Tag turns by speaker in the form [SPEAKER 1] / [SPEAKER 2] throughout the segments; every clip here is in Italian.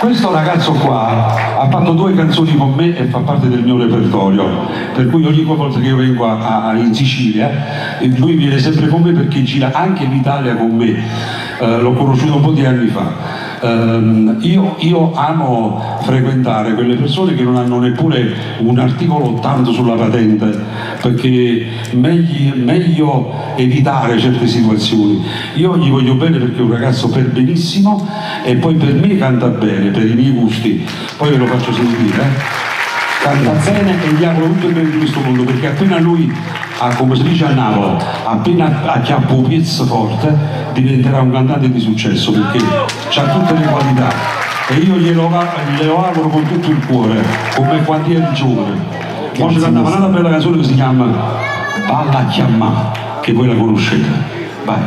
[SPEAKER 1] Questo ragazzo qua ha fatto 2 canzoni con me e fa parte del mio repertorio, per cui ogni volta che io vengo in Sicilia lui viene sempre con me perché gira anche l'Italia con me. L'ho conosciuto un po' di anni fa. Io amo frequentare quelle persone che non hanno neppure un articolo 80 sulla patente, perché meglio evitare certe situazioni. Io gli voglio bene perché è un ragazzo per benissimo e poi per me canta bene, per i miei gusti, poi ve lo faccio sentire. Canta bene e gli auguro tutto il bene di questo mondo, perché appena lui, come si dice a Napoli, appena acchiappa un pezzo forte diventerà un cantante di successo, perché ha tutte le qualità e io glielo auguro con tutto il cuore, come quando eri giovane. Poi ci cantava una bella canzone che si chiama Balla a chiamà, che voi la conoscete. Vai.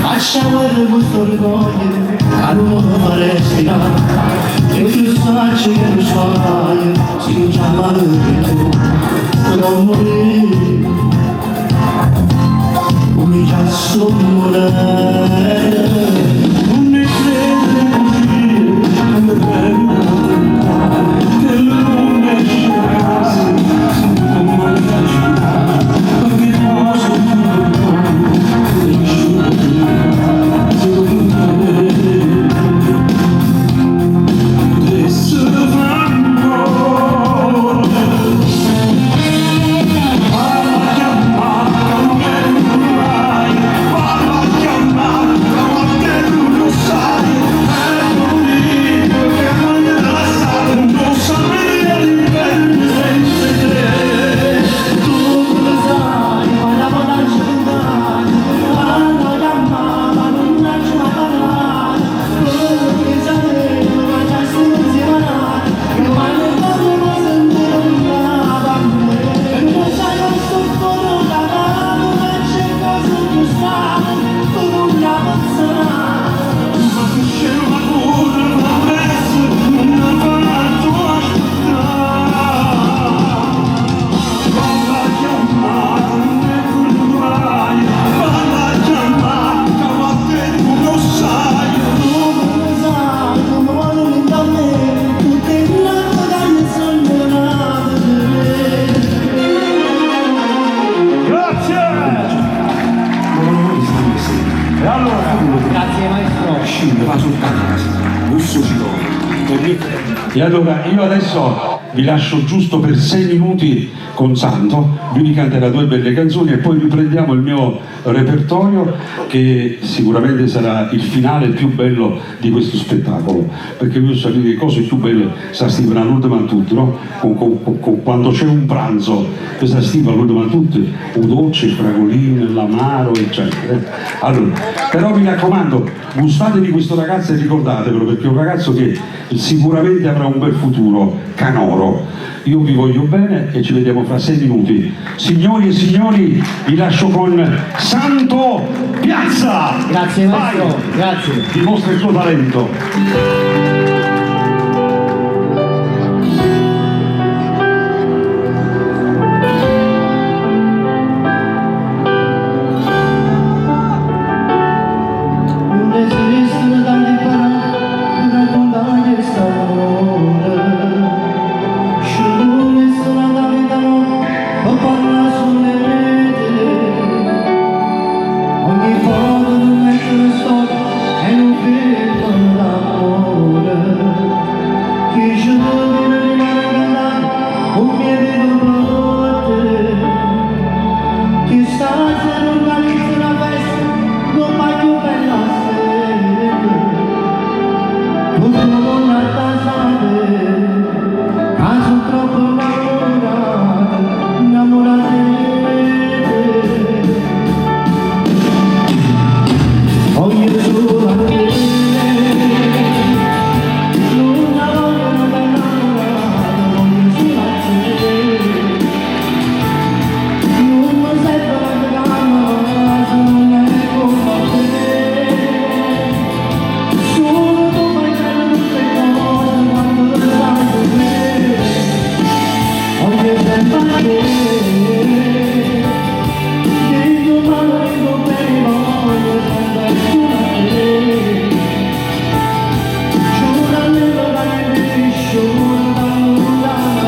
[SPEAKER 2] Lasciare questo ricordo a nuovo Palestina e tu sai che lo sai si chiama tu non morire come già sono non mi crede così come bella che non mi esce come la città perché posso
[SPEAKER 1] E allora io adesso vi lascio giusto per 6 minuti con Santo, lui vi canterà 2 belle canzoni e poi riprendiamo il mio repertorio, che sicuramente sarà il finale più bello di questo spettacolo, perché io so che le cose più belle si stivano all'ultimo tutto, no? Quando c'è un pranzo che si stiva all'ultimo tutto, un dolce, il fragolino, l'amaro, eccetera. Allora, però mi raccomando, gustatevi questo ragazzo e ricordatevelo, perché è un ragazzo che sicuramente avrà un bel futuro canoro. Io vi voglio bene e ci vediamo fra 6 minuti. Signori e signori, vi lascio con Santo Piazza!
[SPEAKER 3] Grazie maestro,
[SPEAKER 1] Vai,
[SPEAKER 3] grazie.
[SPEAKER 1] dimostra il tuo talento.
[SPEAKER 2] Non esistono tante parole per raccontare questo amore. Scioglie sono da vita no, o parla sulle reti. Ogni foto tu metti una storia e non vedo l'amore. Che ci vuole rimane un mio vedo che stasera organizza una festa non va più bella sera tutto non la tasate caso troppo innamorate ogni solo a te non la voglio innamorare ogni solo a te non mi sento la gamba, non è colpa te. Solo tu fai bene tutte cose quando le sai con me. Ogni tempo a te. Dico male, dico bene, voglio sempre solo a te. Giurando da me, giurando da me.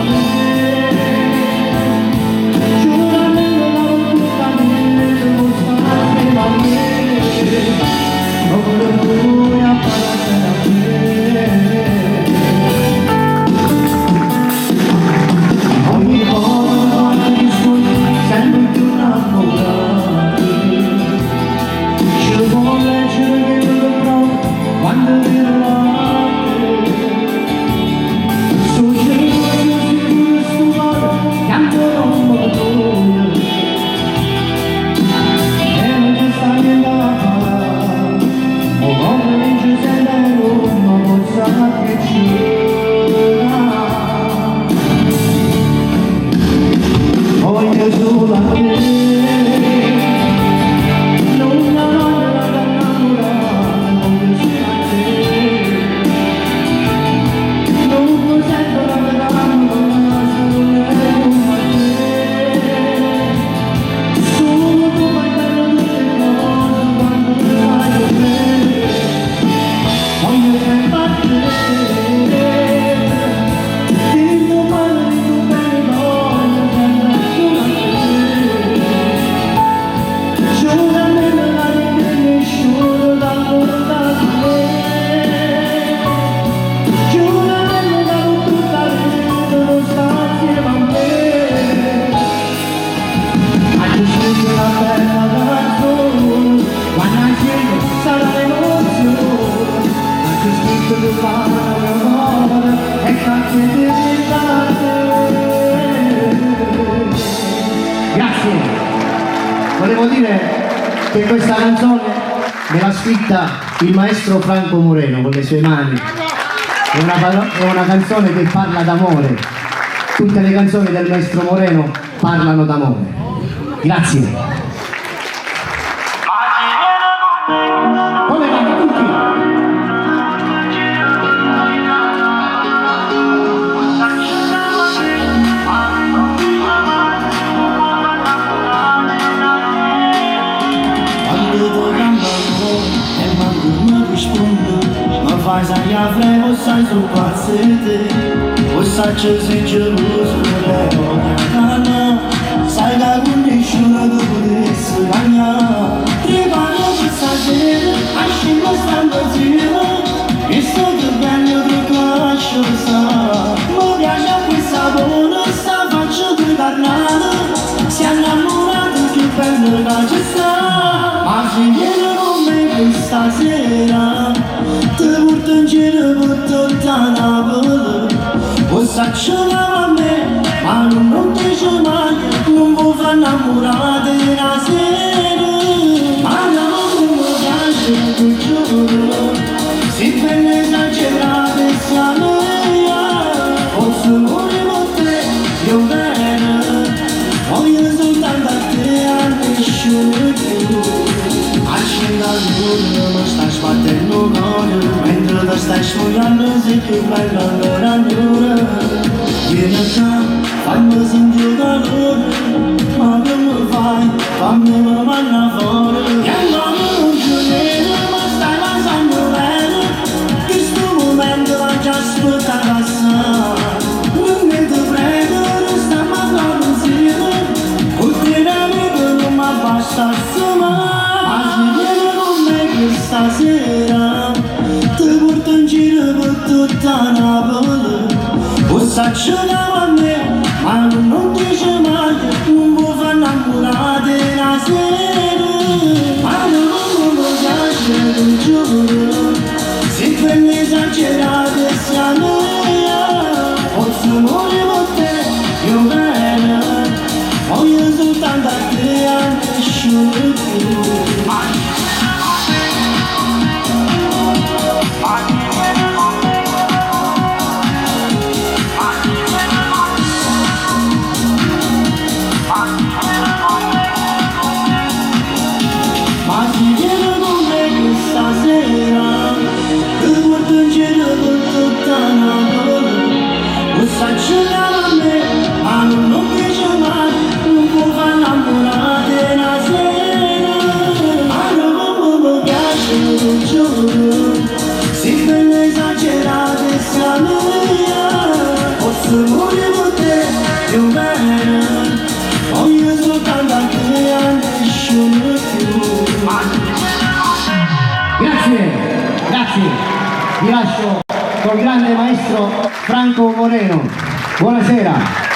[SPEAKER 2] Ogni volta che suoni sempre più innamorati. Ci vuole leggere che non lo provo quando vedo la te. Sto cercando sicuro e stufato che ancora un po' d'odio. E non ci sta niente da fare. O come vince sempre Roma, forza che c'era. Voglio solo a te. Non la voglio innamorare, voglio solo a te. Non mi sento la gamba, solo a te. Solo tu fai bene tutte cose quando le fai con me. Voglio sempre a te. Dico male, dico bene, voglio sempre solo a te. Giurando la vita nessuno d'amore da me. Giurando da tutta la vita non sta insieme a me. I just feel la bella canzone, quando I sing sarà l'emozione. I just need to be amore e canzone di grazie. Volevo dire che questa canzone me l'ha scritta il maestro Franco Moreno con le sue mani. È una canzone che parla d'amore. Tutte le canzoni del maestro Moreno parlano d'amore. Grazie. Come vanno tutti? Quando vuoi cambiare e quando mi rispondo, ma fai sai a fre o sai su pazzete, o sai c'è sei geloso per le sai da nessuno che potesse cagnare. Privano questa sera, ascimo stando zero, e sto che bello che lascio sta. Mi piace questa ancora ci sta, ma se vieni con me questa sera ti porto in giro per tutta Napoli. O s'acciona a me, ma non dice mai, non mi fa innamorare una sera. Ma non mi piace, ti giuro, si prende esagerate siamo io. Posso morire con te, io bene, voglio soltanto a te, a nessuno più. Accenda il giorno, mi stai sbattendo il cuore, mentre ti stai sfogliando sei più bella ancora ancora. Vieni qua, fammi sentire calore, ma che mi fai, fammi manna fuori. E non ci vedo, ma stai passando bene, questo momento l'ha già aspettato assai. Non ne ti prego, restiamo a fare insieme, con te amico non mi abbastasse mai. Ma se vieni con me questa sera, ti porto in giro per tutta Napoli. O s'acciona a me, ma non dice mai, non mi fa innamorare una sera. Ma non mi piace, ti giuro, si prende esagerate siamo io. Posso morire con te, io bene, voglio soltanto a te, a nessuno più. Ma se vieni con me questa sera, ti porto in giro per tutta Napoli. O s'acciona a me, ma non piace mai, non può far innamorare una sera. Ma non mi piace, ti giuro, si prende esagerate siamo io. Posso morire con te, io bene, voglio soltanto a te, a nessuno più.
[SPEAKER 3] Grazie, vi lascio col grande maestro Franco Moreno. Buonasera.